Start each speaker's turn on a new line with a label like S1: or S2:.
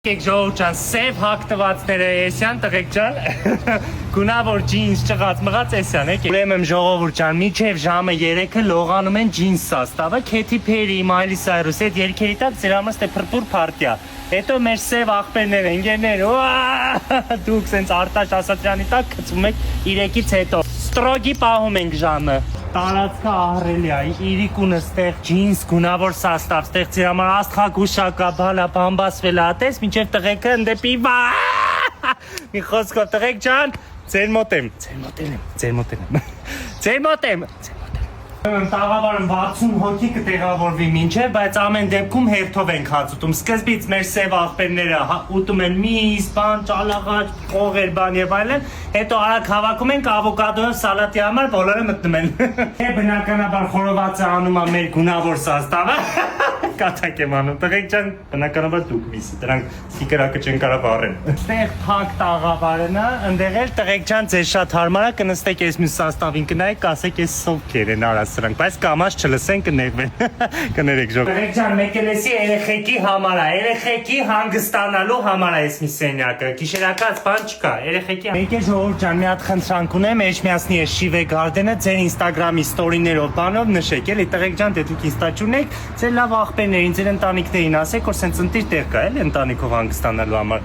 S1: Եք ժողովուրդ ջան, սև հագտվածները էսյան տղեկ ջան, գունավոր ջինս ճղած մղած էսյան եք։ Ուրեմն ժողովուրդ ջան, մինչև ժամը 3-ը լողանում են ջինս սաստավը, Քեթի Փերի, Մայլի Սայրուս, այդ երգերի տակ ձեր համար ստե փրփուր պարտիա։ Հետո մեր սև աղբերներ, ընկերներ, դուք սենց Արտաշ Ասատրյանի տակ գցում եք 3-ից հետո։ Ստրոգի պահում ենք ժամը։ Տարածքը ահռելի է, իրիկունը ստեղ ջինս, գունավոր սաստավ, ստեղ ձեր համար աստղագուշակա, բալա, բամբասվել է, ատես, մինչև տղեկը ընդեպի մի խոսքով տղեկ ջան, ձեր մոտ եմ։ Տաղավարում 60 հոգի կտեղավորվի մինչև, բայց ամեն դեպքում հերթով ենք հաց ուտում։ Սկզբից մեր սև աղբերները ուտում են միս, բան, ճալաղաճ, կողեր, բան եւ այլն, հետո արագ հավաքում ենք ավոկադոյով սալատի համար, բոլորը մտնում են։ Բնականաբար խորովածը անում է մեր գունավոր սաստավը։ Կատակ եմ անում, տղեկ ջան, բնականաբար դուք միսը, դրանք սիկերակը չեն կարող առեն։ Ստեղ փակ տաղավարն է, ընդեղ էլ տղեկ ջան, ձեզ շատ հարմար է, կնստեք այս մյուս սաստավին կնայեք, կասեք այս սովքեր են արած սրանք, բայց կամաց չլսեն կներվեն, կներեք ժող։ Տղեկ ջան, մեկ էլ էսի երեխեքի համար է, երեխեքի հանգստանալու համար է այս մի սենյակը, գիշերակած բան չկա, երեխեքի։ Մեկ էլ ժողովուրդ ջան, մի հատ խնդրանք ունեմ, Էջմիածնի է Շիվե Գարդենը, ձեր Instagram-ի ստորիներով բանով նշեք, էլի տղեկ ջան, դե դուք ինստա չունեք, ձեր լավ աղբերներին, ձեր ընտանիքներին ասեք, որ սենց ընտիր տեղ կա, էլի ընտանիքով հանգստանալու համար։